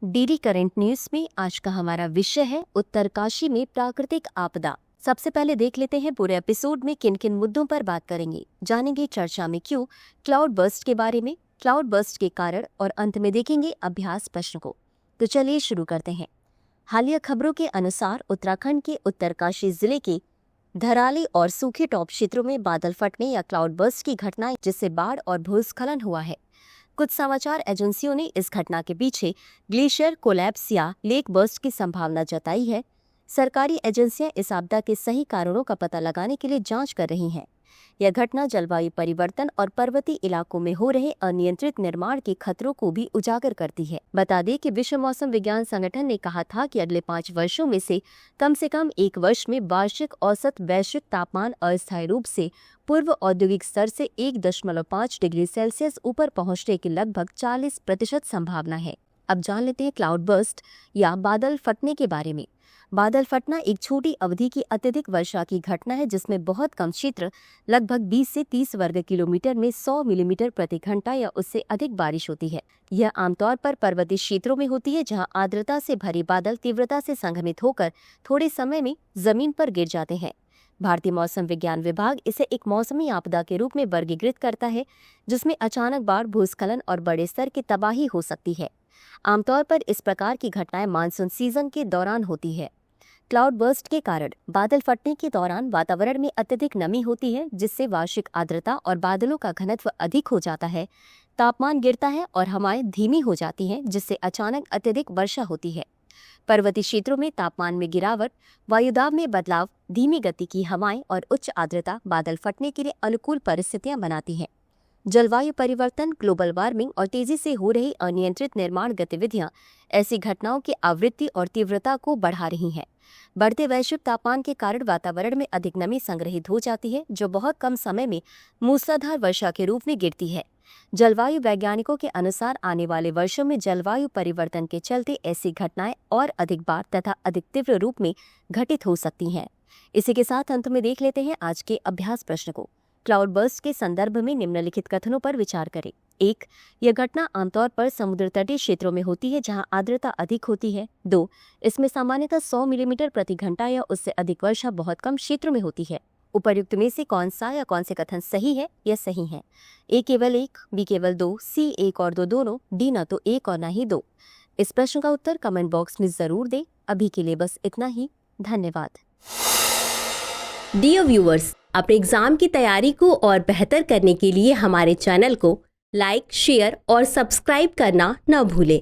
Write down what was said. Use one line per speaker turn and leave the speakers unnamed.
DD current news में आज का हमारा विषय है उत्तरकाशी में प्राकृतिक आपदा। सबसे पहले देख लेते हैं पूरे एपिसोड में किन किन मुद्दों पर बात करेंगे। जानेंगे चर्चा में क्यों, क्लाउड बर्स्ट के बारे में, क्लाउड बर्स्ट के कारण और अंत में देखेंगे अभ्यास प्रश्न को। तो चलिए शुरू करते हैं। हालिया खबरों के अनुसार उत्तराखंड के उत्तरकाशी जिले के धराली और सूखे टॉप क्षेत्रों में बादल फटने या क्लाउड बर्स्ट की घटनाएं जिससे बाढ़ और भूस्खलन हुआ है। कुछ समाचार एजेंसियों ने इस घटना के पीछे ग्लेशियर कोलैप्स या लेक बर्स्ट की संभावना जताई है। सरकारी एजेंसियां इस आपदा के सही कारणों का पता लगाने के लिए जांच कर रही हैं। यह घटना जलवायु परिवर्तन और पर्वतीय इलाकों में हो रहे अनियंत्रित निर्माण के खतरों को भी उजागर करती है। बता दें कि विश्व मौसम विज्ञान संगठन ने कहा था कि अगले 5 वर्षों में से कम एक वर्ष में वार्षिक औसत वैश्विक तापमान अस्थायी रूप से पूर्व औद्योगिक स्तर से 1.5 डिग्री सेल्सियस ऊपर पहुंचने की लगभग 40% संभावना है। अब जान लेते हैं क्लाउड बर्स्ट या बादल फटने के बारे में। बादल फटना एक छोटी अवधि की अत्यधिक वर्षा की घटना है जिसमें बहुत कम क्षेत्र, लगभग 20 से 30 वर्ग किलोमीटर में 100 मिलीमीटर प्रति घंटा या उससे अधिक बारिश होती है। यह आमतौर पर पर्वतीय क्षेत्रों में होती है जहां आर्द्रता से भरे बादल तीव्रता से संघमित होकर थोड़े समय में जमीन पर गिर जाते हैं। भारतीय मौसम विज्ञान विभाग इसे एक मौसमी आपदा के रूप में वर्गीकृत करता है जिसमें अचानक बाढ़, भूस्खलन और बड़े स्तर की तबाही हो सकती है। आमतौर पर इस प्रकार की घटनाएं मानसून सीजन के दौरान होती है। क्लाउड बर्स्ट के कारण बादल फटने के दौरान वातावरण में अत्यधिक नमी होती है जिससे वार्षिक आर्द्रता और बादलों का घनत्व अधिक हो जाता है। तापमान गिरता है और हवाएं धीमी हो जाती हैं जिससे अचानक अत्यधिक वर्षा होती है। पर्वतीय क्षेत्रों में तापमान में गिरावट, वायुदाब में बदलाव, धीमी गति की हवाएं और उच्च आर्द्रता बादल फटने के लिए अनुकूल परिस्थितियां बनाती हैं। जलवायु परिवर्तन, ग्लोबल वार्मिंग और तेजी से हो रही अनियंत्रित निर्माण गतिविधियां ऐसी घटनाओं की आवृत्ति और तीव्रता को बढ़ा रही हैं। बढ़ते वैश्विक तापमान के कारण वातावरण में अधिक नमी संग्रहित हो जाती है जो बहुत कम समय में मूसलाधार वर्षा के रूप में गिरती है। जलवायु वैज्ञानिकों के अनुसार आने वाले वर्षों में जलवायु परिवर्तन के चलते ऐसी घटनाएं और अधिक बार तथा अधिक तीव्र रूप में घटित हो सकती हैं। इसी के साथ अंत में देख लेते हैं आज के अभ्यास प्रश्न को। क्लाउड बर्स्ट के संदर्भ में निम्नलिखित कथनों पर विचार करें। 1. यह घटना आमतौर पर समुद्र तटीय क्षेत्रों में होती है जहां आर्द्रता अधिक होती है। 2. इसमें सामान्यतः 100 मिलीमीटर प्रति घंटा या उससे अधिक वर्षा बहुत कम क्षेत्रों में होती है। उपर्युक्त में से कौन सा या कौन से कथन सही है या सही है? ए केवल 1, बी केवल 2, सी 1 और 2 दोनों, डी न तो 1 और न ही 2। इस प्रश्न का उत्तर कमेंट बॉक्स में जरूर दें। अभी के लिए बस इतना ही। धन्यवाद।
डियर व्यूअर्स, अपने एग्जाम की तैयारी को और बेहतर करने के लिए हमारे चैनल को लाइक, शेयर और सब्सक्राइब करना न भूलें।